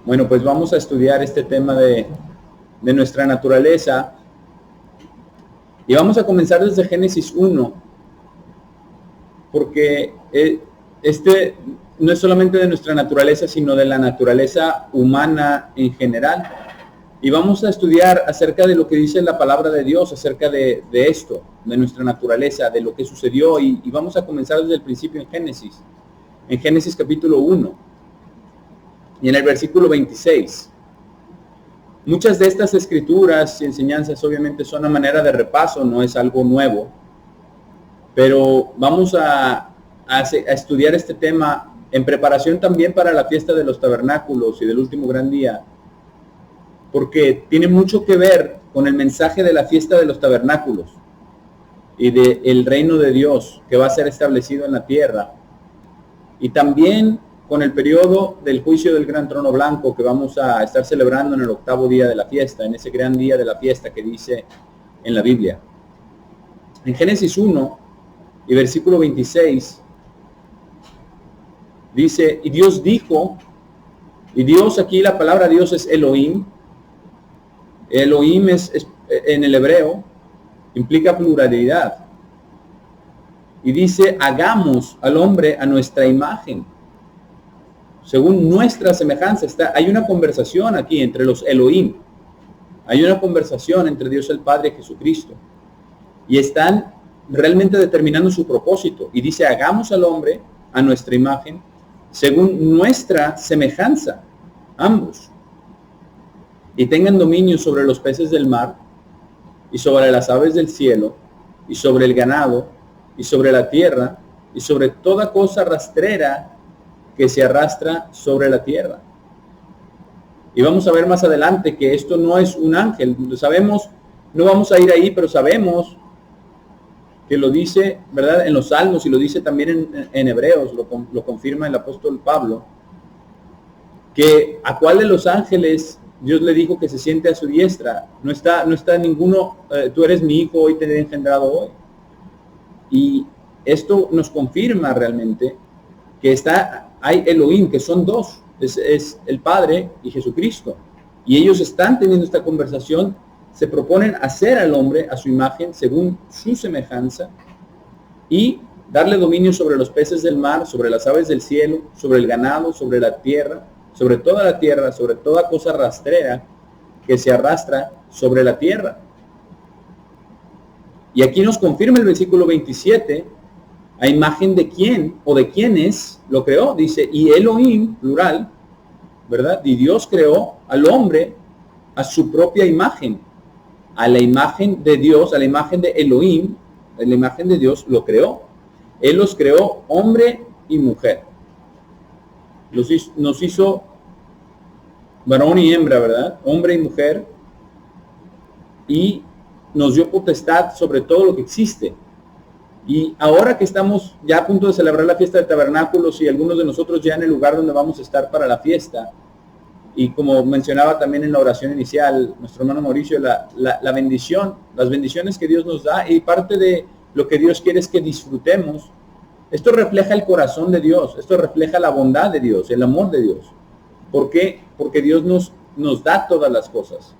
Bueno, pues vamos a estudiar este tema de nuestra naturaleza y vamos a comenzar desde Génesis 1, porque este no es solamente de nuestra naturaleza, sino de la naturaleza humana en general. Y vamos a estudiar acerca de lo que dice la palabra de Dios, acerca de esto, de nuestra naturaleza, de lo que sucedió, y vamos a comenzar desde el principio en Génesis capítulo 1, y en el versículo 26. Muchas de estas escrituras y enseñanzas obviamente son a manera de repaso, no es algo nuevo, pero vamos a estudiar este tema en preparación también para la fiesta de los tabernáculos y del último gran día, porque tiene mucho que ver con el mensaje de la fiesta de los tabernáculos y del reino de Dios que va a ser establecido en la tierra, y también con el periodo del juicio del gran trono blanco que vamos a estar celebrando en el octavo día de la fiesta, en ese gran día de la fiesta que dice en la Biblia. En Génesis 1 y versículo 26 dice, y Dios dijo, y Dios, aquí la palabra Dios es Elohim. Elohim es en el hebreo, implica pluralidad. Y dice, hagamos al hombre a nuestra imagen, según nuestra semejanza. Hay una conversación aquí entre los Elohim. Hay una conversación entre Dios el Padre y Jesucristo. Y están realmente determinando su propósito. Y dice, hagamos al hombre a nuestra imagen, según nuestra semejanza, ambos. Y tengan dominio sobre los peces del mar, y sobre las aves del cielo, y sobre el ganado, y sobre la tierra, y sobre toda cosa rastrera que se arrastra sobre la tierra. Y vamos a ver más adelante que esto no es un ángel. Lo sabemos, no vamos a ir ahí, pero sabemos que lo dice, ¿verdad?, en los Salmos, y lo dice también en Hebreos, lo confirma el apóstol Pablo, que a cuál de los ángeles Dios le dijo que se siente a su diestra. No está ninguno, tú eres mi hijo, hoy te he engendrado hoy. Y esto nos confirma realmente que hay Elohim, que son dos, es el Padre y Jesucristo. Y ellos están teniendo esta conversación, se proponen hacer al hombre a su imagen, según su semejanza, y darle dominio sobre los peces del mar, sobre las aves del cielo, sobre el ganado, sobre la tierra, sobre toda la tierra, sobre toda cosa rastrera que se arrastra sobre la tierra. Y aquí nos confirma el versículo 27, a imagen de quién o de quiénes lo creó. Dice, y Elohim, plural, ¿verdad? Y Dios creó al hombre a su propia imagen. A la imagen de Dios, a la imagen de Elohim, a la imagen de Dios lo creó. Él los creó hombre y mujer. Nos hizo varón y hembra, ¿verdad? Hombre y mujer. Y nos dio potestad sobre todo lo que existe. Y ahora que estamos ya a punto de celebrar la fiesta de tabernáculos, y algunos de nosotros ya en el lugar donde vamos a estar para la fiesta, y como mencionaba también en la oración inicial nuestro hermano Mauricio, la bendición, las bendiciones que Dios nos da, y parte de lo que Dios quiere es que disfrutemos. Esto refleja el corazón de Dios, esto refleja la bondad de Dios, el amor de Dios. ¿Por qué? Porque Dios nos da todas las cosas.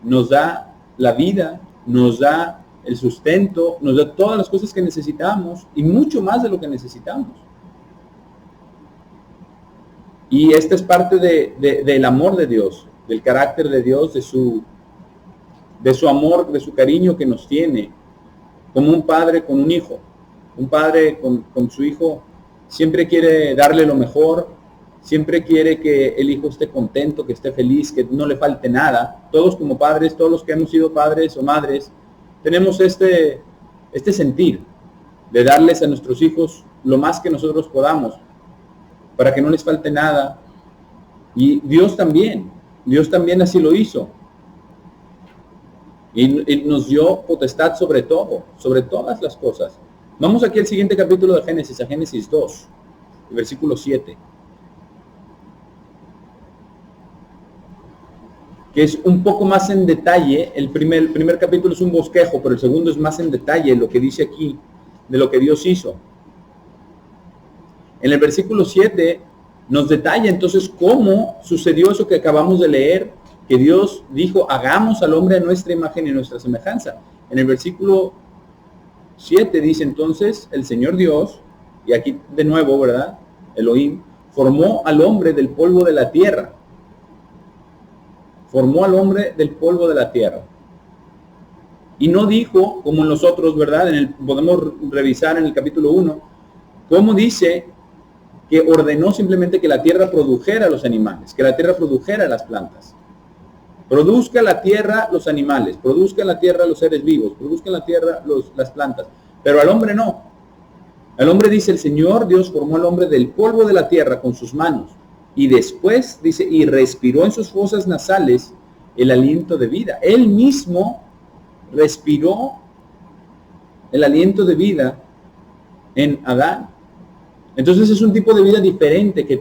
Nos da la vida, nos da el sustento, nos da todas las cosas que necesitamos, y mucho más de lo que necesitamos. Y esta es parte del amor de Dios, del carácter de Dios, de su amor, de su cariño que nos tiene, como un padre con un hijo. Un padre con su hijo siempre quiere darle lo mejor, siempre quiere que el hijo esté contento, que esté feliz, que no le falte nada. Todos como padres, todos los que hemos sido padres o madres, tenemos este sentir de darles a nuestros hijos lo más que nosotros podamos, para que no les falte nada. Y Dios también así lo hizo. Y nos dio potestad sobre todo, sobre todas las cosas. Vamos aquí al siguiente capítulo de Génesis, a Génesis 2, versículo 7. Que es un poco más en detalle. El primer capítulo es un bosquejo, pero el segundo es más en detalle lo que dice aquí, de lo que Dios hizo. En el versículo 7 nos detalla entonces cómo sucedió eso que acabamos de leer, que Dios dijo, hagamos al hombre a nuestra imagen y nuestra semejanza. En el versículo 7 dice entonces, el Señor Dios, y aquí de nuevo, ¿verdad? Elohim, formó al hombre del polvo de la tierra. Formó al hombre del polvo de la tierra. Y no dijo, como en los otros, ¿verdad? Podemos revisar en el capítulo 1, cómo dice que ordenó simplemente que la tierra produjera los animales, que la tierra produjera las plantas. Produzca la tierra los animales, produzca la tierra los seres vivos, produzca la tierra las plantas. Pero al hombre no. Al hombre dice, el Señor Dios formó al hombre del polvo de la tierra con sus manos. Y después dice, y respiró en sus fosas nasales el aliento de vida. Él mismo respiró el aliento de vida en Adán. Entonces es un tipo de vida diferente, que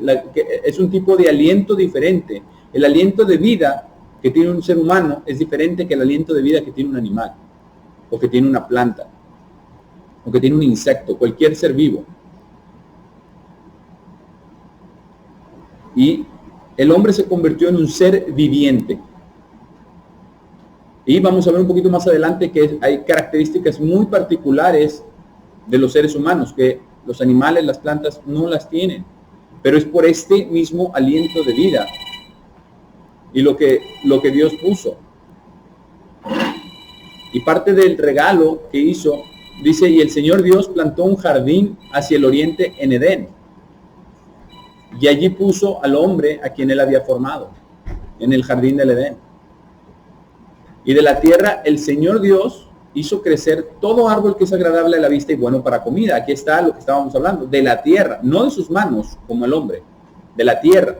es un tipo de aliento diferente. El aliento de vida que tiene un ser humano es diferente que el aliento de vida que tiene un animal, o que tiene una planta, o que tiene un insecto, cualquier ser vivo. Y el hombre se convirtió en un ser viviente. Y vamos a ver un poquito más adelante que hay características muy particulares de los seres humanos, que los animales, las plantas no las tienen. Pero es por este mismo aliento de vida y lo que Dios puso. Y parte del regalo que hizo, dice, y el Señor Dios plantó un jardín hacia el oriente en Edén. Y allí puso al hombre a quien él había formado, en el jardín del Edén. Y de la tierra el Señor Dios hizo crecer todo árbol que es agradable a la vista y bueno para comida. Aquí está lo que estábamos hablando, de la tierra, no de sus manos como el hombre, de la tierra.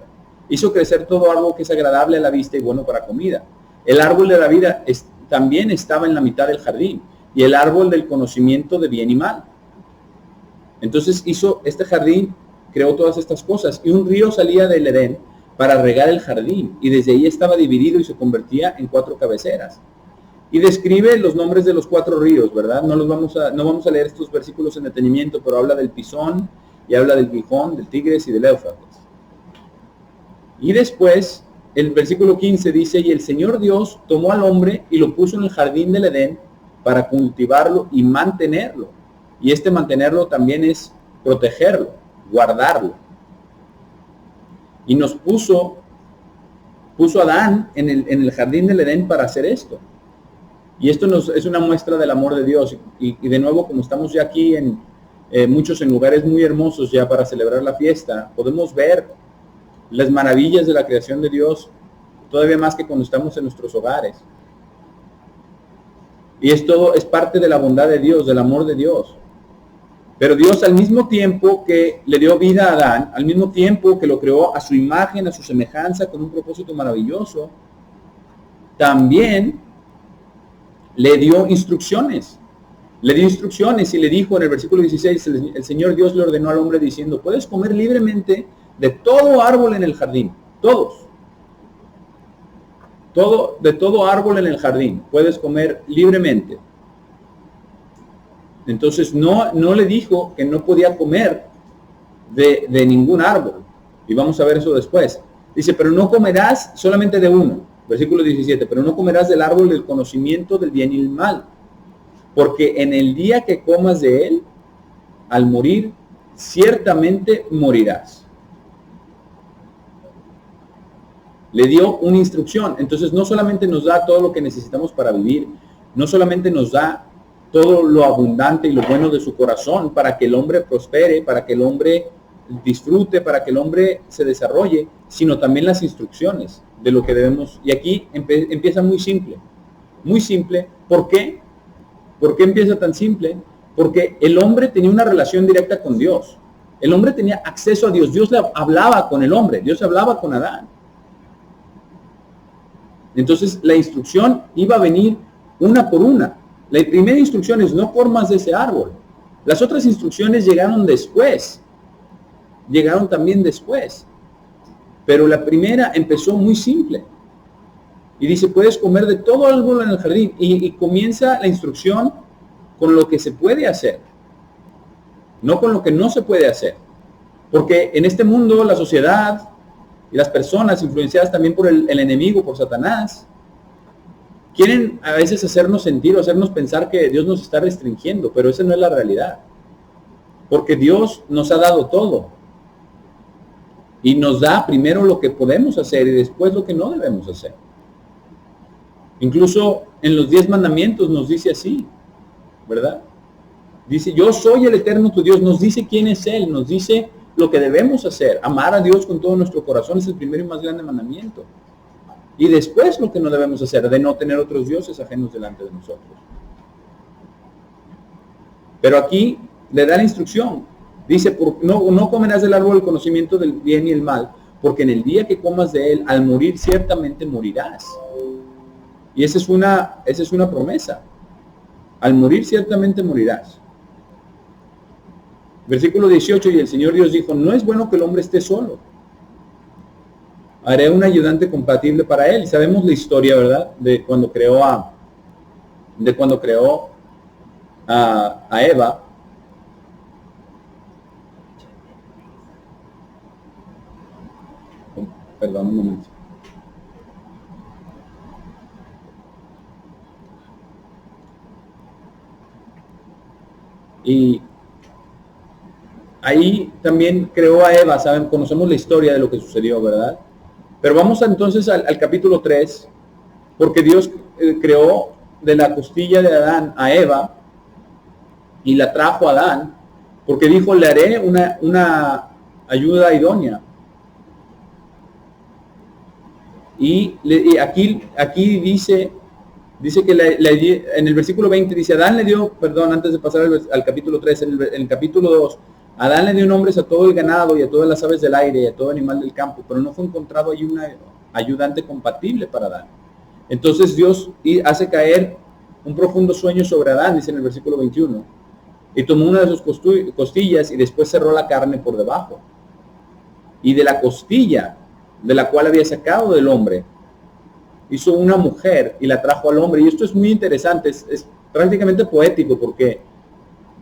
Hizo crecer todo árbol que es agradable a la vista y bueno para comida. El árbol de la vida también estaba en la mitad del jardín, y el árbol del conocimiento de bien y mal. Entonces hizo este jardín, creó todas estas cosas, y un río salía del Edén para regar el jardín, y desde ahí estaba dividido y se convertía en 4 cabeceras. Y describe los nombres de los 4 ríos, ¿verdad? No vamos a leer estos versículos en detenimiento, pero habla del Pisón, y habla del Gijón, del Tigres y del Éufrates. Y después, el versículo 15 dice, y el Señor Dios tomó al hombre y lo puso en el jardín del Edén para cultivarlo y mantenerlo. Y mantenerlo también es protegerlo, guardarlo. Y nos puso a Adán en el jardín del Edén para hacer esto. Y esto es una muestra del amor de Dios. Y de nuevo, como estamos ya aquí muchos en lugares muy hermosos ya para celebrar la fiesta, podemos ver las maravillas de la creación de Dios, todavía más que cuando estamos en nuestros hogares. Y esto es parte de la bondad de Dios, del amor de Dios. Pero Dios, al mismo tiempo que le dio vida a Adán, al mismo tiempo que lo creó a su imagen, a su semejanza, con un propósito maravilloso, también le dio instrucciones. Le dio instrucciones y le dijo en el versículo 16, el Señor Dios le ordenó al hombre diciendo, puedes comer libremente de todo árbol en el jardín, de todo árbol en el jardín, puedes comer libremente. Entonces no le dijo que no podía comer de ningún árbol. Y vamos a ver eso después. Dice, pero no comerás solamente de uno. Versículo 17, pero no comerás del árbol del conocimiento del bien y el mal. Porque en el día que comas de él, al morir, ciertamente morirás. Le dio una instrucción. Entonces no solamente nos da todo lo que necesitamos para vivir, no solamente nos da todo lo abundante y lo bueno de su corazón para que el hombre prospere, para que el hombre disfrute, para que el hombre se desarrolle, sino también las instrucciones de lo que debemos. Y aquí empieza muy simple. Muy simple. ¿Por qué? ¿Por qué empieza tan simple? Porque el hombre tenía una relación directa con Dios. El hombre tenía acceso a Dios. Dios hablaba con el hombre. Dios hablaba con Adán. Entonces la instrucción iba a venir una por una. La primera instrucción es no comas de ese árbol. Las otras instrucciones llegaron después. Llegaron también después. Pero la primera empezó muy simple. Y dice, puedes comer de todo árbol en el jardín. Y comienza la instrucción con lo que se puede hacer. No con lo que no se puede hacer. Porque en este mundo, la sociedad y las personas influenciadas también por el enemigo, por Satanás, quieren a veces hacernos sentir o hacernos pensar que Dios nos está restringiendo, pero esa no es la realidad. Porque Dios nos ha dado todo. Y nos da primero lo que podemos hacer y después lo que no debemos hacer. Incluso en los 10 mandamientos nos dice así, ¿verdad? Dice, yo soy el eterno tu Dios. Nos dice quién es Él, nos dice lo que debemos hacer. Amar a Dios con todo nuestro corazón es el primero y más grande mandamiento. Y después lo que no debemos hacer, de no tener otros dioses ajenos delante de nosotros. Pero aquí le da la instrucción. Dice, no comerás del árbol del conocimiento del bien y el mal, porque en el día que comas de él, al morir ciertamente morirás. Y esa es una promesa. Al morir ciertamente morirás. Versículo 18, y el Señor Dios dijo, no es bueno que el hombre esté solo. Haré un ayudante compatible para él. Y sabemos la historia, ¿verdad? De cuando creó a Eva. Perdón, un momento. Y ahí también creó a Eva, ¿saben? Conocemos la historia de lo que sucedió, ¿verdad? Pero vamos entonces al capítulo 3, porque Dios creó de la costilla de Adán a Eva y la trajo a Adán, porque dijo, le haré una ayuda idónea. Y aquí dice que en el versículo 20 dice, Adán le dio, perdón, antes de pasar al capítulo 3, en el capítulo 2, Adán le dio nombres a todo el ganado y a todas las aves del aire y a todo animal del campo, pero no fue encontrado ahí una ayudante compatible para Adán. Entonces Dios hace caer un profundo sueño sobre Adán, dice en el versículo 21, y tomó una de sus costillas y después cerró la carne por debajo. Y de la costilla de la cual había sacado del hombre, hizo una mujer y la trajo al hombre. Y esto es muy interesante, es prácticamente poético, porque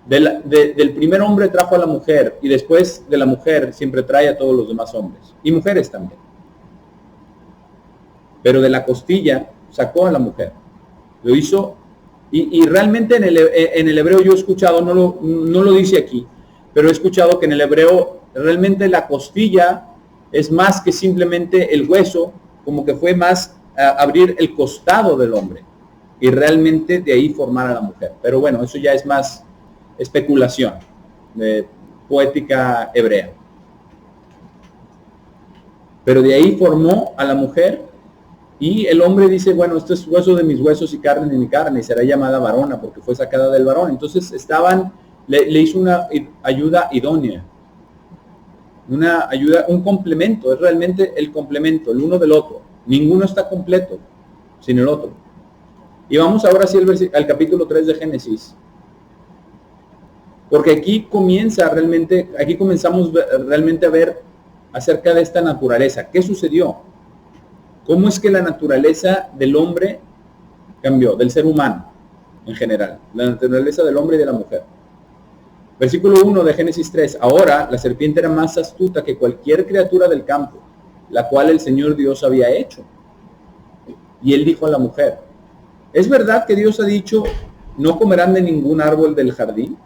del primer hombre trajo a la mujer, y después de la mujer siempre trae a todos los demás hombres, y mujeres también. Pero de la costilla sacó a la mujer. Lo hizo, y realmente en el hebreo yo he escuchado, no lo dice aquí, pero he escuchado que en el hebreo realmente la costilla es más que simplemente el hueso, como que fue más abrir el costado del hombre y realmente de ahí formar a la mujer. Pero bueno, eso ya es más especulación de poética hebrea. Pero de ahí formó a la mujer, y el hombre dice, bueno, esto es hueso de mis huesos y carne de mi carne, y será llamada varona porque fue sacada del varón. Entonces le hizo una ayuda idónea. Una ayuda, un complemento, es realmente el complemento, el uno del otro. Ninguno está completo sin el otro. Y vamos ahora sí al capítulo 3 de Génesis. Porque aquí comenzamos realmente a ver acerca de esta naturaleza. ¿Qué sucedió? ¿Cómo es que la naturaleza del hombre cambió, del ser humano en general? La naturaleza del hombre y de la mujer. Versículo 1 de Génesis 3. Ahora la serpiente era más astuta que cualquier criatura del campo, la cual el Señor Dios había hecho. Y él dijo a la mujer, ¿es verdad que Dios ha dicho, no comerán de ningún árbol del jardín?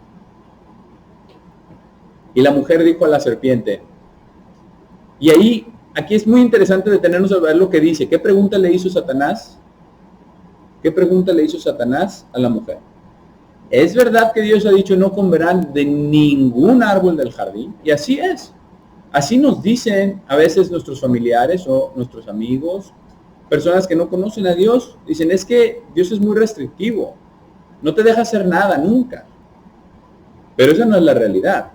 Y la mujer dijo a la serpiente, y aquí es muy interesante detenernos a ver lo que dice. ¿Qué pregunta le hizo Satanás? ¿Qué pregunta le hizo Satanás a la mujer? ¿Es verdad que Dios ha dicho no comerán de ningún árbol del jardín? Y así es. Así nos dicen a veces nuestros familiares o nuestros amigos, personas que no conocen a Dios. Dicen, es que Dios es muy restrictivo. No te deja hacer nada, nunca. Pero esa no es la realidad.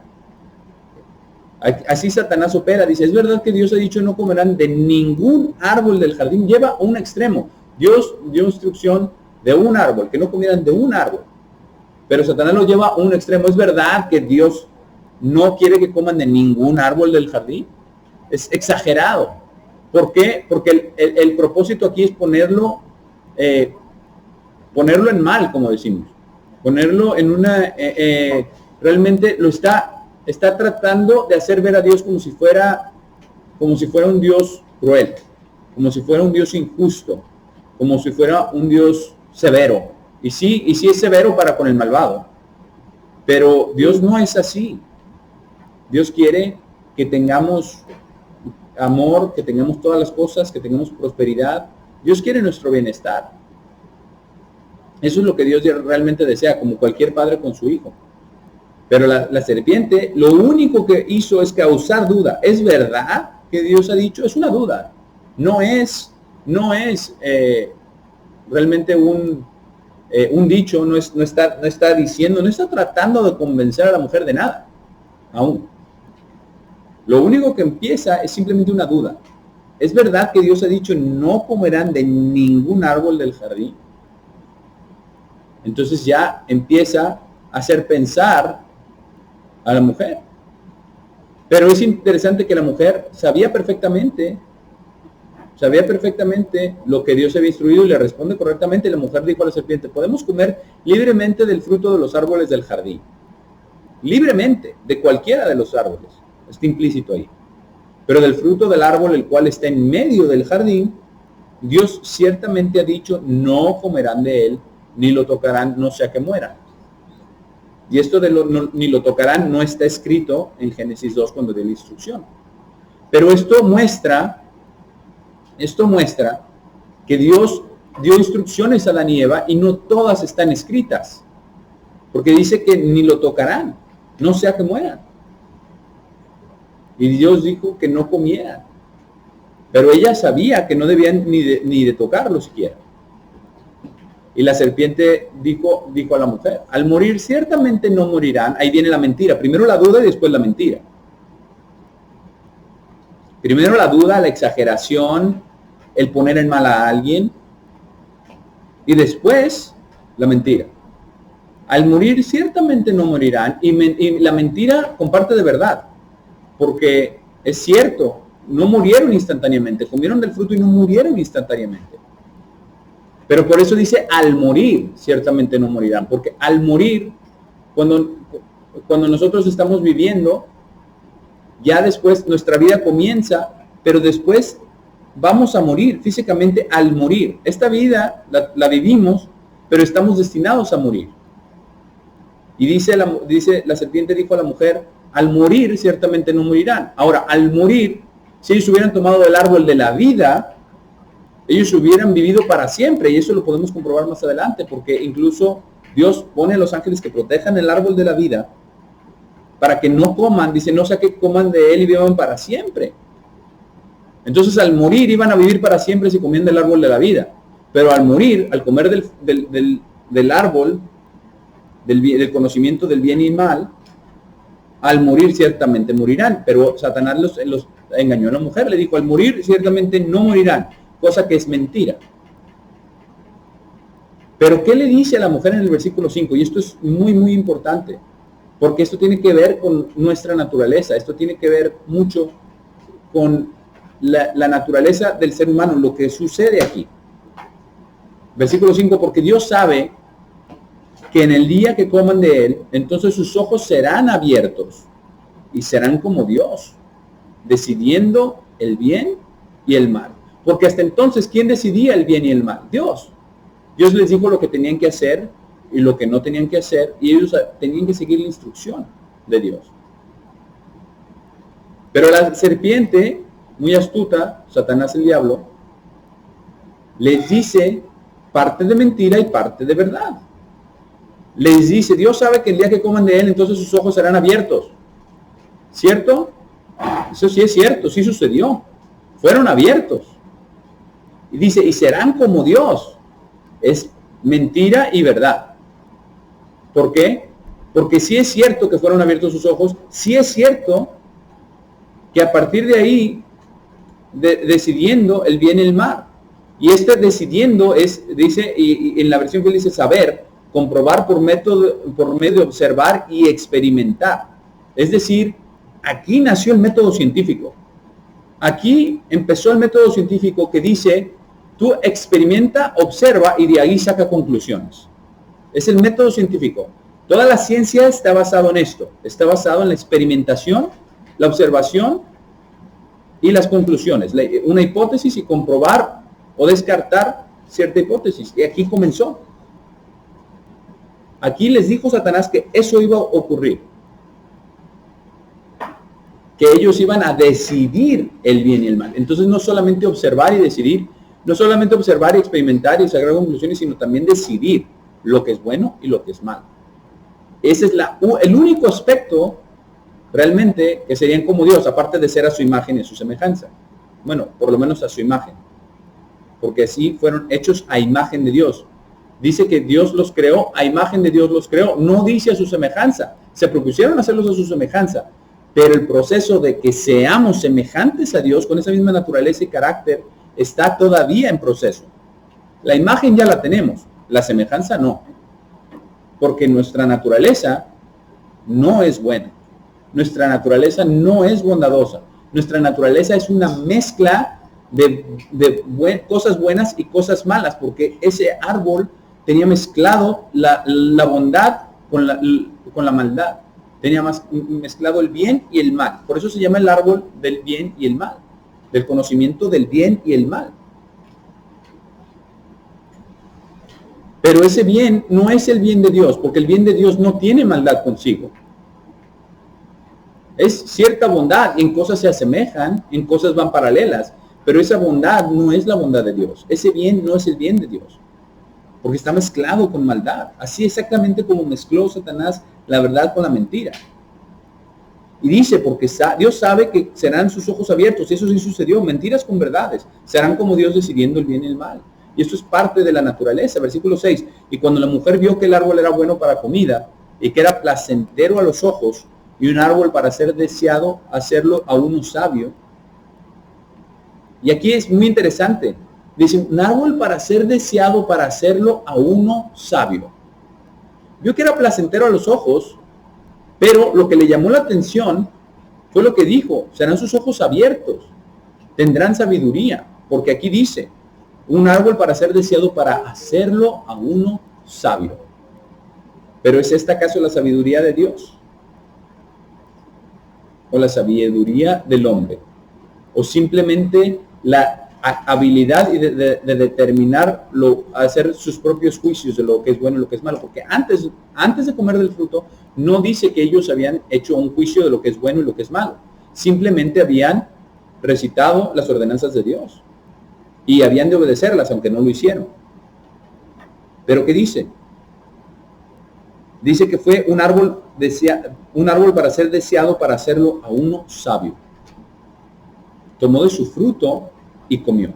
Así Satanás opera. Dice, es verdad que Dios ha dicho no comerán de ningún árbol del jardín. Lleva a un extremo. Dios dio instrucción de un árbol, que no comieran de un árbol. Pero Satanás lo lleva a un extremo. ¿Es verdad que Dios no quiere que coman de ningún árbol del jardín? Es exagerado. ¿Por qué? Porque el propósito aquí es ponerlo en mal, como decimos. Ponerlo en realmente lo está está tratando de hacer ver a Dios como si fuera un Dios cruel, como si fuera un Dios injusto, como si fuera un Dios severo. Y sí es severo para con el malvado. Pero Dios no es así. Dios quiere que tengamos amor, que tengamos todas las cosas, que tengamos prosperidad. Dios quiere nuestro bienestar. Eso es lo que Dios realmente desea, como cualquier padre con su hijo. Pero la serpiente lo único que hizo es causar duda. ¿Es verdad que Dios ha dicho? Es una duda. No es realmente un dicho, no está diciendo, no está tratando de convencer a la mujer de nada, aún. Lo único que empieza es simplemente una duda. ¿Es verdad que Dios ha dicho no comerán de ningún árbol del jardín? Entonces ya empieza a hacer pensar a la mujer. Pero es interesante que la mujer sabía perfectamente lo que Dios había instruido y le responde correctamente. La mujer dijo a la serpiente: podemos comer libremente del fruto de los árboles del jardín. Libremente, de cualquiera de los árboles. Está implícito ahí. Pero del fruto del árbol, el cual está en medio del jardín, Dios ciertamente ha dicho: no comerán de él, ni lo tocarán, no sea que mueran. Y esto de ni lo tocarán no está escrito en Génesis 2 cuando dio la instrucción. Pero esto muestra que Dios dio instrucciones a Adán y Eva y no todas están escritas. Porque dice que ni lo tocarán, no sea que mueran. Y Dios dijo que no comieran. Pero ella sabía que no debían ni de tocarlo siquiera. Y la serpiente dijo a la mujer: al morir ciertamente no morirán. Ahí viene la mentira. Primero la duda y después la mentira. Primero la duda, la exageración, el poner en mal a alguien. Y después la mentira. Al morir ciertamente no morirán. Y la mentira comparte de verdad. Porque es cierto, no murieron instantáneamente. Comieron del fruto y no murieron instantáneamente. Pero por eso dice: al morir ciertamente no morirán. Porque al morir, cuando nosotros estamos viviendo, ya después nuestra vida comienza, pero después vamos a morir físicamente al morir. Esta vida la vivimos, pero estamos destinados a morir. Y dice la serpiente dijo a la mujer: al morir ciertamente no morirán. Ahora, al morir, si ellos hubieran tomado del árbol de la vida, ellos hubieran vivido para siempre, y eso lo podemos comprobar más adelante, porque incluso Dios pone a los ángeles que protejan el árbol de la vida para que no coman, dice, no sea que coman de él y vivan para siempre. Entonces al morir iban a vivir para siempre si comían del árbol de la vida, pero al morir, al comer del árbol, del conocimiento del bien y mal, al morir ciertamente morirán. Pero Satanás los engañó a la mujer, le dijo: al morir ciertamente no morirán, cosa que es mentira. Pero ¿qué le dice a la mujer en el versículo 5? Y esto es muy, muy importante, porque esto tiene que ver con nuestra naturaleza, esto tiene que ver mucho con la naturaleza del ser humano, lo que sucede aquí. Versículo 5, porque Dios sabe que en el día que coman de él, entonces sus ojos serán abiertos y serán como Dios, decidiendo el bien y el mal. Porque hasta entonces, ¿quién decidía el bien y el mal? Dios. Dios les dijo lo que tenían que hacer y lo que no tenían que hacer, y ellos tenían que seguir la instrucción de Dios. Pero la serpiente, muy astuta, Satanás el diablo, les dice parte de mentira y parte de verdad. Les dice: Dios sabe que el día que coman de él, entonces sus ojos serán abiertos. ¿Cierto? Eso sí es cierto, sí sucedió. Fueron abiertos. Y dice: y serán como Dios. Es mentira y verdad. ¿Por qué? Porque sí es cierto que fueron abiertos sus ojos, sí es cierto que a partir de ahí, decidiendo el bien y el mal. Y este decidiendo dice, y en la versión que dice saber, comprobar por medio de observar y experimentar. Es decir, aquí nació el método científico. Aquí empezó el método científico que dice: tú experimenta, observa y de ahí saca conclusiones. Es el método científico. Toda la ciencia está basada en esto, está basado en la experimentación, la observación y las conclusiones. Una hipótesis y comprobar o descartar cierta hipótesis. Y aquí comenzó. Aquí les dijo Satanás que eso iba a ocurrir. Que ellos iban a decidir el bien y el mal. Entonces no solamente observar y decidir, no solamente observar y experimentar y sacar conclusiones, sino también decidir lo que es bueno y lo que es malo. Ese es el único aspecto realmente que serían como Dios, aparte de ser a su imagen y a su semejanza. Bueno, por lo menos a su imagen. Porque así fueron hechos a imagen de Dios. Dice que Dios los creó, a imagen de Dios los creó. No dice a su semejanza. Se propusieron hacerlos a su semejanza. Pero el proceso de que seamos semejantes a Dios con esa misma naturaleza y carácter está todavía en proceso. La imagen ya la tenemos, la semejanza no. Porque nuestra naturaleza no es buena. Nuestra naturaleza no es bondadosa. Nuestra naturaleza es una mezcla de cosas buenas y cosas malas, porque ese árbol tenía mezclado la bondad con la maldad. Tenía mezclado el bien y el mal. Por eso se llama el árbol del bien y el mal, del conocimiento del bien y el mal. Pero ese bien no es el bien de Dios, porque el bien de Dios no tiene maldad consigo. Es cierta bondad, y en cosas se asemejan, en cosas van paralelas, pero esa bondad no es la bondad de Dios. Ese bien no es el bien de Dios, porque está mezclado con maldad. Así exactamente como mezcló Satanás la verdad con la mentira. Y dice, porque Dios sabe que serán sus ojos abiertos, y eso sí sucedió, mentiras con verdades, serán como Dios decidiendo el bien y el mal. Y esto es parte de la naturaleza. Versículo 6, y cuando la mujer vio que el árbol era bueno para comida, y que era placentero a los ojos, y un árbol para ser deseado, hacerlo a uno sabio. Y aquí es muy interesante, dice, un árbol para ser deseado, para hacerlo a uno sabio. Vio que era placentero a los ojos, pero lo que le llamó la atención fue lo que dijo, serán sus ojos abiertos, tendrán sabiduría, porque aquí dice, un árbol para ser deseado, para hacerlo a uno sabio. Pero ¿es esta acaso la sabiduría de Dios? ¿O la sabiduría del hombre? ¿O simplemente la habilidad de determinar, hacer sus propios juicios de lo que es bueno y lo que es malo? Porque antes de comer del fruto, no dice que ellos habían hecho un juicio de lo que es bueno y lo que es malo. Simplemente habían recitado las ordenanzas de Dios. Y habían de obedecerlas, aunque no lo hicieron. ¿Pero qué dice? Dice que fue un árbol para ser deseado, para hacerlo a uno sabio. Tomó de su fruto y comió.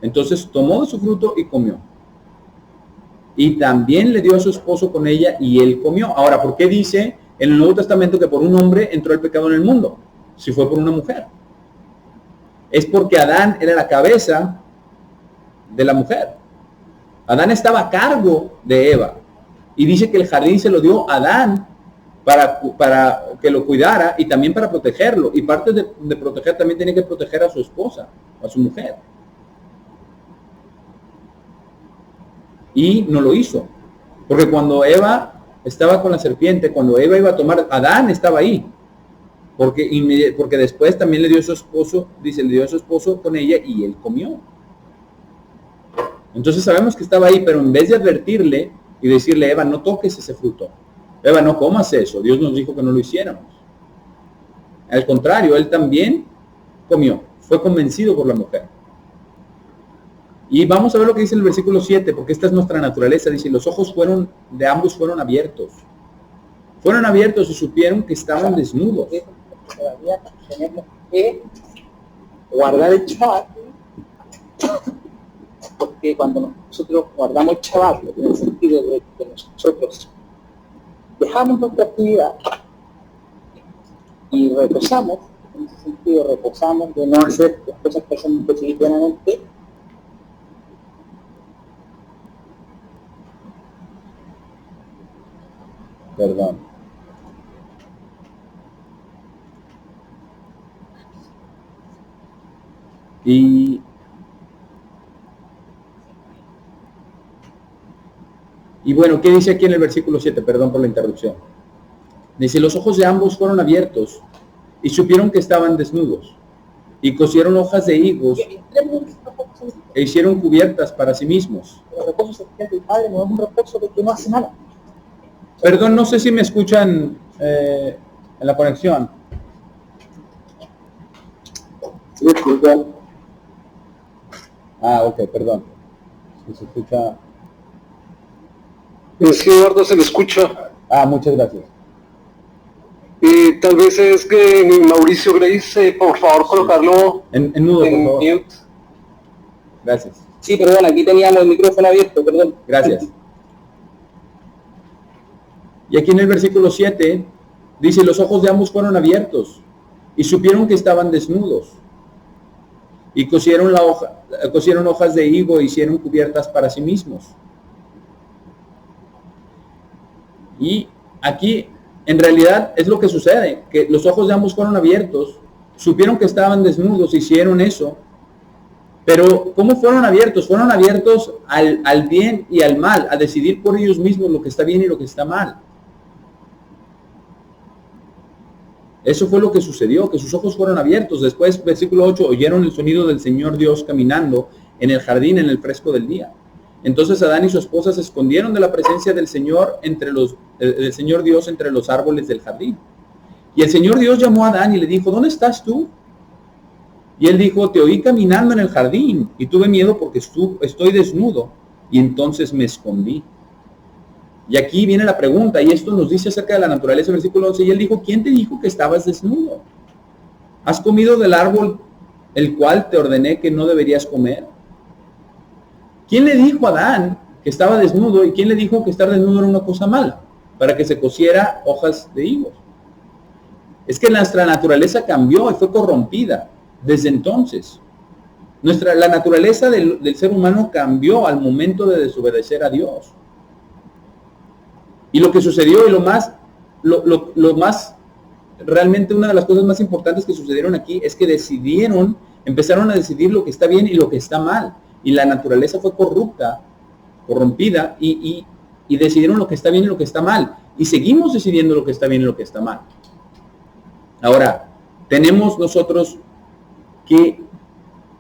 Entonces tomó de su fruto y comió. Y también le dio a su esposo con ella y él comió. Ahora, ¿por qué dice en el Nuevo Testamento que por un hombre entró el pecado en el mundo? Si fue por una mujer. Es porque Adán era la cabeza de la mujer. Adán estaba a cargo de Eva. Y dice que el jardín se lo dio a Adán para que lo cuidara y también para protegerlo. Y parte de proteger también tiene que proteger a su esposa, a su mujer. Y no lo hizo. Porque cuando Eva estaba con la serpiente, cuando Eva iba a tomar, Adán estaba ahí. Porque después también le dio a su esposo, dice, le dio a su esposo con ella y él comió. Entonces sabemos que estaba ahí, pero en vez de advertirle y decirle, Eva, no toques ese fruto. Eva, no comas eso. Dios nos dijo que no lo hiciéramos. Al contrario, él también comió. Fue convencido por la mujer. Y vamos a ver lo que dice el versículo 7, porque esta es nuestra naturaleza. Dice, los ojos de ambos fueron abiertos. Fueron abiertos y supieron que estaban desnudos. Todavía tenemos que guardar el Shabbat, porque cuando nosotros guardamos el Shabbat, en el sentido de que nosotros dejamos nuestra actividad y reposamos, en ese sentido reposamos de no hacer las cosas que hacemos cotidianamente, Perdón. Y Y bueno, ¿qué dice aquí en el versículo 7? Perdón por la interrupción. Dice, los ojos de ambos fueron abiertos y supieron que estaban desnudos y cosieron hojas de higos e hicieron cubiertas para sí mismos. El reposo celestial del Padre no es un reposo de que no hace nada. Perdón, no sé si me escuchan en la conexión. Sí, escucha. Ah, ok, perdón. Si se escucha. Sí, Eduardo, se le escucha. Ah, muchas gracias. Tal vez es que Mauricio Grace, por favor, colocarlo En mudo, por favor. mute. Gracias. Sí, perdón, aquí teníamos el micrófono abierto, perdón. Gracias. Y aquí en el versículo 7 dice, los ojos de ambos fueron abiertos y supieron que estaban desnudos. Y cosieron hojas de higo e hicieron cubiertas para sí mismos. Y aquí, en realidad, es lo que sucede, que los ojos de ambos fueron abiertos, supieron que estaban desnudos, hicieron eso. Pero, ¿cómo fueron abiertos? Fueron abiertos al bien y al mal, a decidir por ellos mismos lo que está bien y lo que está mal. Eso fue lo que sucedió, que sus ojos fueron abiertos. Después, versículo 8, oyeron el sonido del Señor Dios caminando en el jardín en el fresco del día. Entonces Adán y su esposa se escondieron de la presencia del Señor del Señor Dios entre los árboles del jardín. Y el Señor Dios llamó a Adán y le dijo, ¿dónde estás tú? Y él dijo, te oí caminando en el jardín y tuve miedo porque estoy desnudo y entonces me escondí. Y aquí viene la pregunta, y esto nos dice acerca de la naturaleza, versículo 11, y él dijo, ¿quién te dijo que estabas desnudo? ¿Has comido del árbol el cual te ordené que no deberías comer? ¿Quién le dijo a Adán que estaba desnudo y quién le dijo que estar desnudo era una cosa mala? Para que se cosiera hojas de higos. Es que nuestra naturaleza cambió y fue corrompida desde entonces. La naturaleza del ser humano cambió al momento de desobedecer a Dios. Y lo que sucedió y lo más, realmente una de las cosas más importantes que sucedieron aquí es que empezaron a decidir lo que está bien y lo que está mal. Y la naturaleza fue corrompida y decidieron lo que está bien y lo que está mal. Y seguimos decidiendo lo que está bien y lo que está mal. Ahora, tenemos nosotros que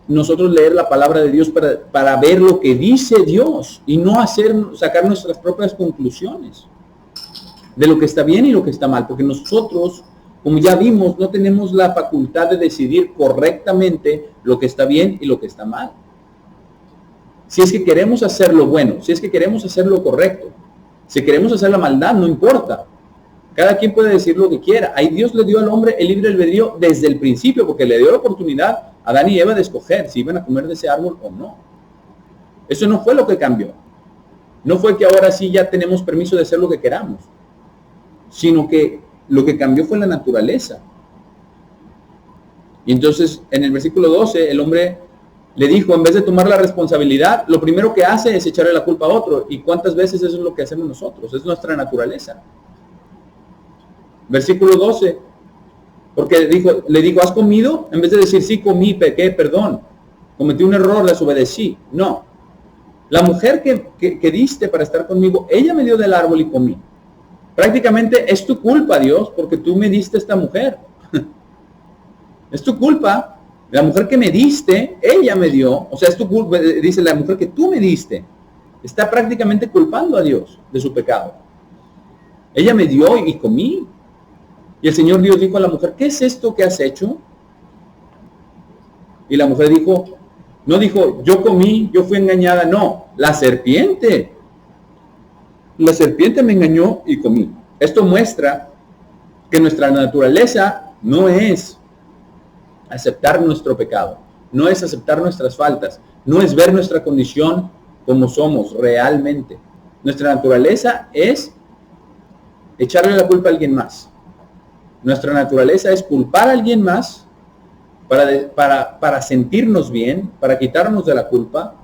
leer la palabra de Dios para ver lo que dice Dios y no sacar nuestras propias conclusiones de lo que está bien y lo que está mal, porque nosotros, como ya vimos, no tenemos la facultad de decidir correctamente lo que está bien y lo que está mal. Si es que queremos hacer lo bueno, si es que queremos hacer lo correcto, si queremos hacer la maldad, no importa. Cada quien puede decir lo que quiera. Ahí Dios le dio al hombre el libre albedrío desde el principio, porque le dio la oportunidad a Adán y Eva de escoger si iban a comer de ese árbol o no. Eso no fue lo que cambió. No fue que ahora sí ya tenemos permiso de hacer lo que queramos, sino que lo que cambió fue la naturaleza. Y entonces, en el versículo 12, el hombre le dijo, en vez de tomar la responsabilidad, lo primero que hace es echarle la culpa a otro. ¿Y cuántas veces eso es lo que hacemos nosotros? Es nuestra naturaleza. Versículo 12, porque le dijo, ¿has comido? En vez de decir, sí comí, pequé, perdón, cometí un error, desobedecí. No. La mujer que diste para estar conmigo, ella me dio del árbol y comí. Prácticamente es tu culpa, Dios, porque tú me diste esta mujer. Es tu culpa. La mujer que me diste, ella me dio. O sea, es tu culpa, dice la mujer que tú me diste. Está prácticamente culpando a Dios de su pecado. Ella me dio y comí. Y el Señor Dios dijo a la mujer, ¿qué es esto que has hecho? Y la mujer no dijo, yo comí, yo fui engañada. No, la serpiente me engañó y comí. Esto muestra que nuestra naturaleza no es aceptar nuestro pecado, no es aceptar nuestras faltas, no es ver nuestra condición como somos realmente. Nuestra naturaleza es echarle la culpa a alguien más. Nuestra naturaleza es culpar a alguien más para sentirnos bien, para quitarnos de la culpa.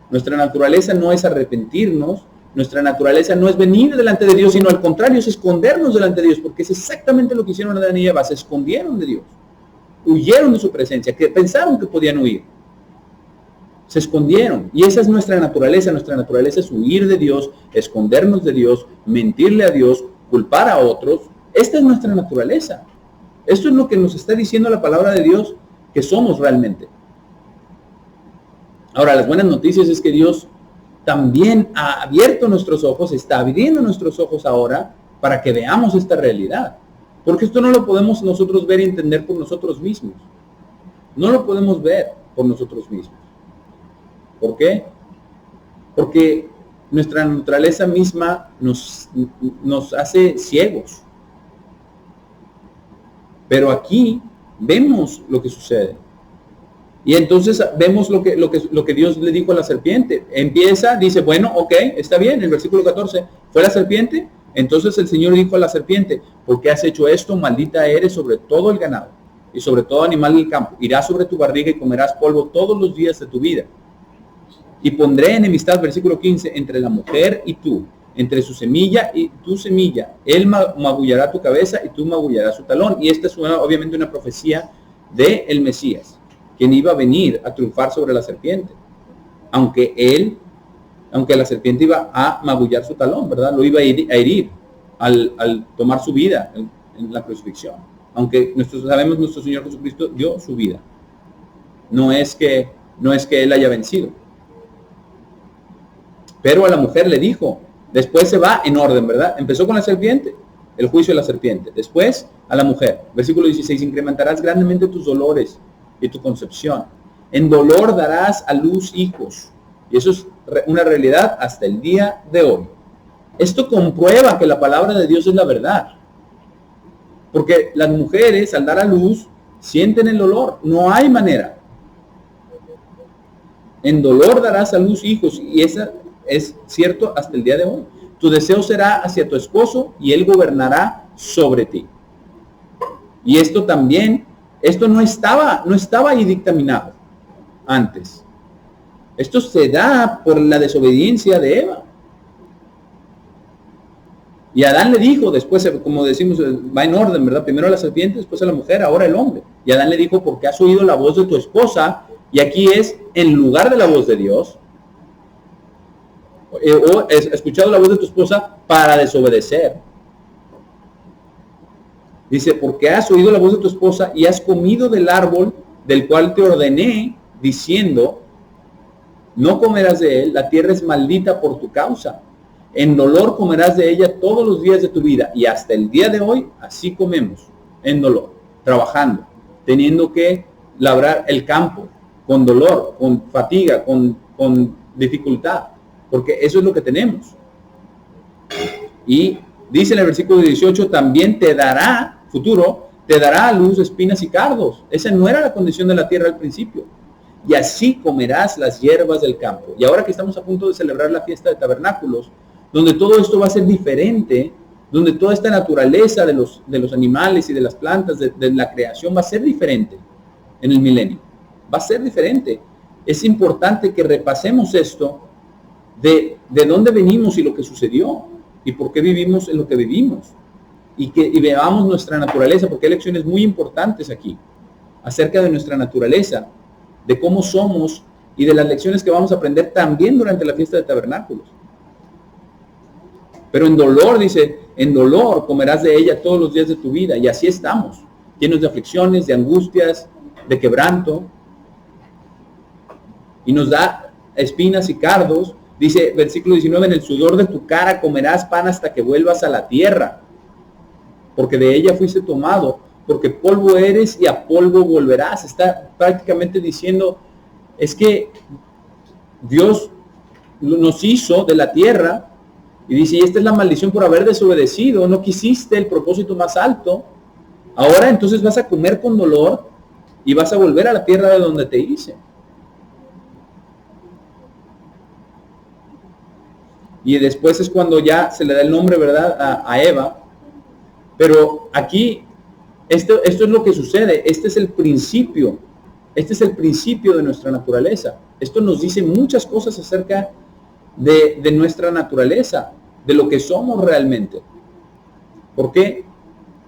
Nuestra naturaleza no es arrepentirnos. Nuestra naturaleza no es venir delante de Dios, sino al contrario, es escondernos delante de Dios, porque es exactamente lo que hicieron Adán y Eva, se escondieron de Dios, huyeron de su presencia, que pensaron que podían huir. Se escondieron. Y esa es nuestra naturaleza. Nuestra naturaleza es huir de Dios, escondernos de Dios, mentirle a Dios, culpar a otros. Esta es nuestra naturaleza. Esto es lo que nos está diciendo la palabra de Dios que somos realmente. Ahora, las buenas noticias es que Dios también ha abierto nuestros ojos, está abriendo nuestros ojos ahora para que veamos esta realidad. Porque esto no lo podemos nosotros ver y entender por nosotros mismos. No lo podemos ver por nosotros mismos. ¿Por qué? Porque nuestra naturaleza misma nos hace ciegos. Pero aquí vemos lo que sucede. Y entonces vemos lo que Dios le dijo a la serpiente. Empieza, dice, bueno, ok, está bien. El versículo 14, ¿fue la serpiente? Entonces el Señor dijo a la serpiente, ¿por qué has hecho esto? Maldita eres sobre todo el ganado y sobre todo animal del campo. Irás sobre tu barriga y comerás polvo todos los días de tu vida. Y pondré enemistad, versículo 15, entre la mujer y tú, entre su semilla y tu semilla. Él magullará tu cabeza y tú magullarás su talón. Y esta es obviamente una profecía de el Mesías, quien iba a venir a triunfar sobre la serpiente. Aunque la serpiente iba a magullar su talón, ¿verdad? Lo iba a herir al tomar su vida en la crucifixión. Aunque sabemos nuestro Señor Jesucristo dio su vida. No es que Él haya vencido. Pero a la mujer le dijo, después se va en orden, ¿verdad? Empezó con la serpiente, el juicio de la serpiente. Después a la mujer. Versículo 16, incrementarás grandemente tus dolores y tu concepción. En dolor darás a luz hijos. Y eso es una realidad hasta el día de hoy. Esto comprueba que la palabra de Dios es la verdad. Porque las mujeres al dar a luz sienten el dolor. No hay manera. En dolor darás a luz hijos. Y esa es cierto hasta el día de hoy. Tu deseo será hacia tu esposo y él gobernará sobre ti. Y esto también, esto no estaba ahí dictaminado antes. Esto se da por la desobediencia de Eva. Y Adán le dijo, después, como decimos, va en orden, ¿verdad? Primero a la serpiente, después a la mujer, ahora el hombre. Y Adán le dijo, porque has oído la voz de tu esposa, y aquí es en lugar de la voz de Dios, o has escuchado la voz de tu esposa para desobedecer. Dice, porque has oído la voz de tu esposa y has comido del árbol del cual te ordené, diciendo, no comerás de él, la tierra es maldita por tu causa. En dolor comerás de ella todos los días de tu vida. Y hasta el día de hoy, así comemos, en dolor, trabajando, teniendo que labrar el campo, con dolor, con fatiga, con dificultad. Porque eso es lo que tenemos. Y dice en el versículo 18, también te dará, futuro, te dará a luz espinas y cardos. Esa no era la condición de la tierra al principio. Y así comerás las hierbas del campo. Y ahora que estamos a punto de celebrar la fiesta de tabernáculos, donde todo esto va a ser diferente, donde toda esta naturaleza de los animales y de las plantas, de la creación, va a ser diferente en el milenio. Va a ser diferente. Es importante que repasemos esto de dónde venimos y lo que sucedió y por qué vivimos en lo que vivimos y veamos nuestra naturaleza, porque hay lecciones muy importantes aquí acerca de nuestra naturaleza, de cómo somos y de las lecciones que vamos a aprender también durante la fiesta de tabernáculos. Pero en dolor, dice, en dolor comerás de ella todos los días de tu vida, y así estamos, llenos de aflicciones, de angustias, de quebranto, y nos da espinas y cardos. Dice, versículo 19, en el sudor de tu cara comerás pan hasta que vuelvas a la tierra, porque de ella fuiste tomado, porque polvo eres y a polvo volverás. Está prácticamente diciendo, es que Dios nos hizo de la tierra, y dice, y esta es la maldición por haber desobedecido, no quisiste el propósito más alto, ahora entonces vas a comer con dolor, y vas a volver a la tierra de donde te hice. Y después es cuando ya se le da el nombre, ¿verdad?, a Eva. Pero aquí, esto es lo que sucede. Este es el principio de nuestra naturaleza. Esto nos dice muchas cosas acerca de nuestra naturaleza, de lo que somos realmente. ¿Por qué?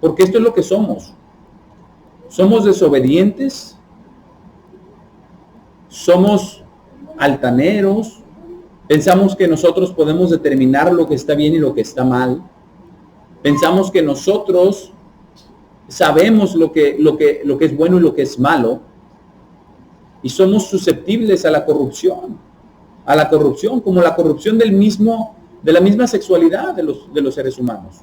Porque esto es lo que somos. Somos desobedientes, somos altaneros, pensamos que nosotros podemos determinar lo que está bien y lo que está mal, pensamos que nosotros sabemos lo que es bueno y lo que es malo, y somos susceptibles a la corrupción, como la corrupción de la misma sexualidad de los seres humanos.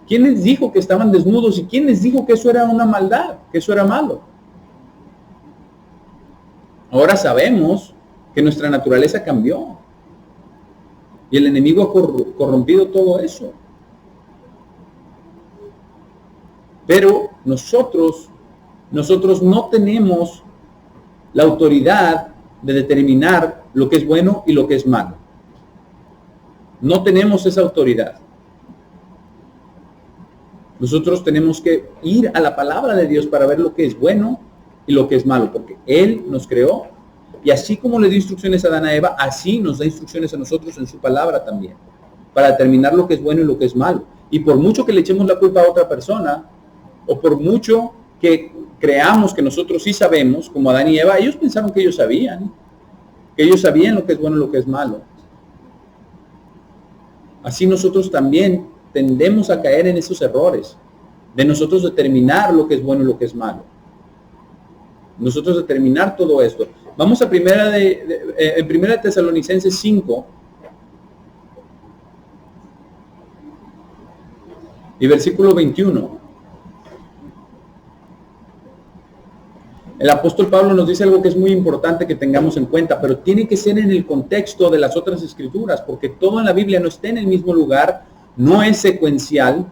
¿Quién les dijo que estaban desnudos y quién les dijo que eso era una maldad, que eso era malo? Ahora sabemos que nuestra naturaleza cambió y el enemigo ha corrompido todo eso. Pero nosotros no tenemos la autoridad de determinar lo que es bueno y lo que es malo. No tenemos esa autoridad. Nosotros tenemos que ir a la palabra de Dios para ver lo que es bueno y lo que es malo, porque Él nos creó, y así como le dio instrucciones a Adán y a Eva, así nos da instrucciones a nosotros en su palabra también, para determinar lo que es bueno y lo que es malo. Y por mucho que le echemos la culpa a otra persona, o por mucho que creamos que nosotros sí sabemos, como Adán y Eva, ellos pensaron que ellos sabían lo que es bueno y lo que es malo. Así nosotros también tendemos a caer en esos errores, de nosotros determinar lo que es bueno y lo que es malo. Nosotros determinar todo esto. Vamos a primera de Tesalonicenses 5 y versículo 21. El apóstol Pablo nos dice algo que es muy importante que tengamos en cuenta, pero tiene que ser en el contexto de las otras escrituras, porque todo en la Biblia no está en el mismo lugar, no es secuencial,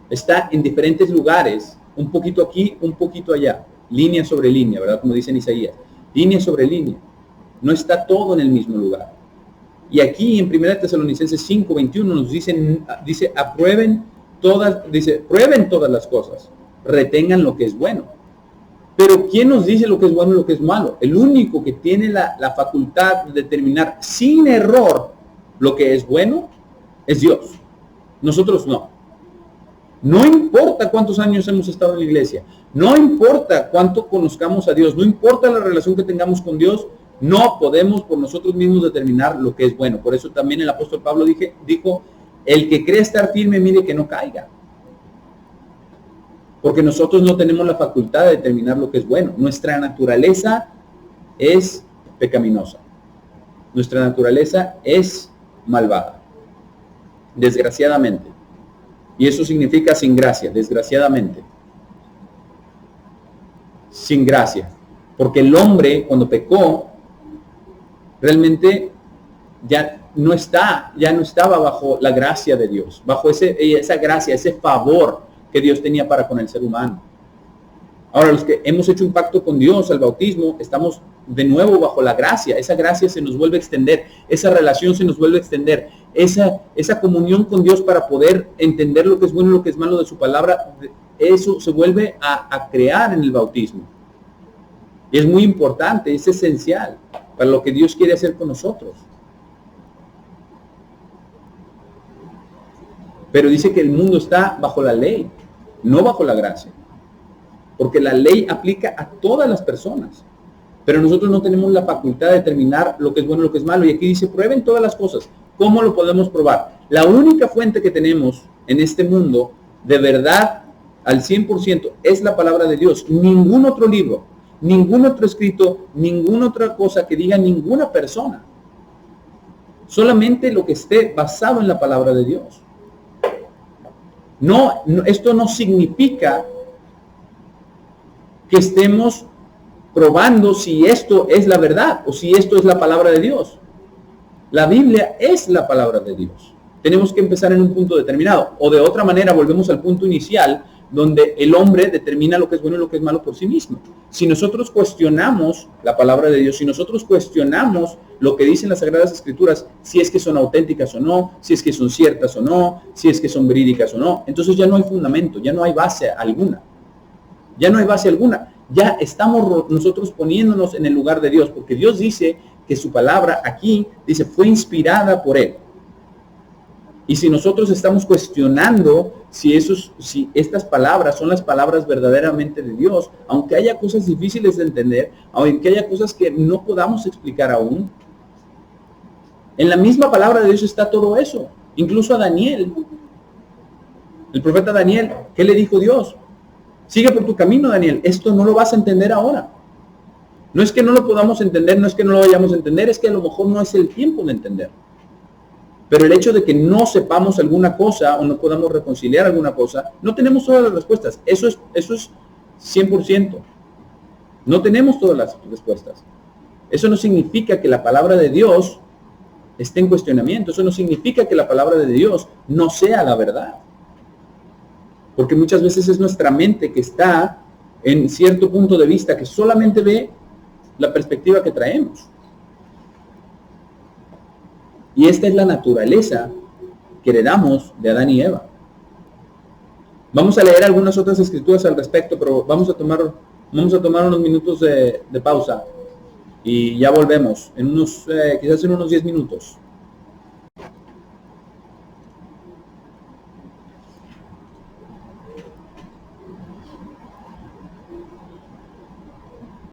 está en diferentes lugares, un poquito aquí, un poquito allá, línea sobre línea, ¿verdad? Como dice en Isaías, línea sobre línea, no está todo en el mismo lugar. Y aquí en 1 Tesalonicenses 5, 21 nos dice, prueben todas las cosas, retengan lo que es bueno. Pero ¿quién nos dice lo que es bueno y lo que es malo? El único que tiene la facultad de determinar sin error lo que es bueno es Dios. Nosotros no. No importa cuántos años hemos estado en la iglesia, no importa cuánto conozcamos a Dios, no importa la relación que tengamos con Dios, no podemos por nosotros mismos determinar lo que es bueno. Por eso también el apóstol Pablo dijo, el que cree estar firme, mire que no caiga. Porque nosotros no tenemos la facultad de determinar lo que es bueno. Nuestra naturaleza es pecaminosa. Nuestra naturaleza es malvada. Desgraciadamente. Y eso significa sin gracia, desgraciadamente. Sin gracia. Porque el hombre, cuando pecó, realmente ya no estaba bajo la gracia de Dios, bajo esa gracia, ese favor que Dios tenía para con el ser humano. Ahora, los que hemos hecho un pacto con Dios al bautismo, estamos de nuevo bajo la gracia. Esa gracia se nos vuelve a extender, esa relación se nos vuelve a extender, esa comunión con Dios para poder entender lo que es bueno y lo que es malo de su palabra, eso se vuelve a crear en el bautismo. Y es muy importante, es esencial para lo que Dios quiere hacer con nosotros. Pero dice que el mundo está bajo la ley, no bajo la gracia. Porque la ley aplica a todas las personas. Pero nosotros no tenemos la facultad de determinar lo que es bueno y lo que es malo. Y aquí dice, prueben todas las cosas. ¿Cómo lo podemos probar? La única fuente que tenemos en este mundo, de verdad, al 100%, es la palabra de Dios. Ningún otro libro, ningún otro escrito, ninguna otra cosa que diga ninguna persona. Solamente lo que esté basado en la palabra de Dios. No, esto no significa que estemos probando si esto es la verdad o si esto es la palabra de Dios. La Biblia es la palabra de Dios. Tenemos que empezar en un punto determinado. O de otra manera volvemos al punto inicial donde el hombre determina lo que es bueno y lo que es malo por sí mismo. Si nosotros cuestionamos la palabra de Dios, si nosotros cuestionamos lo que dicen las Sagradas Escrituras, si es que son auténticas o no, si es que son ciertas o no, si es que son verídicas o no, entonces ya no hay fundamento, ya no hay base alguna. Ya no hay base alguna. Ya estamos nosotros poniéndonos en el lugar de Dios, porque Dios dice que su palabra aquí, dice, fue inspirada por Él. Y si nosotros estamos cuestionando si estas palabras son las palabras verdaderamente de Dios, aunque haya cosas difíciles de entender, aunque haya cosas que no podamos explicar aún, en la misma palabra de Dios está todo eso. Incluso a Daniel, el profeta Daniel, ¿qué le dijo Dios? Sigue por tu camino, Daniel. Esto no lo vas a entender ahora. No es que no lo podamos entender, no es que no lo vayamos a entender, es que a lo mejor no es el tiempo de entender. Pero el hecho de que no sepamos alguna cosa o no podamos reconciliar alguna cosa, no tenemos todas las respuestas. Eso es 100%. No tenemos todas las respuestas. Eso no significa que la palabra de Dios esté en cuestionamiento. Eso no significa que la palabra de Dios no sea la verdad. Porque muchas veces es nuestra mente que está en cierto punto de vista, que solamente ve la perspectiva que traemos. Y esta es la naturaleza que heredamos de Adán y Eva. Vamos a leer algunas otras escrituras al respecto, pero vamos a tomar unos minutos de pausa y ya volvemos, quizás en unos 10 minutos.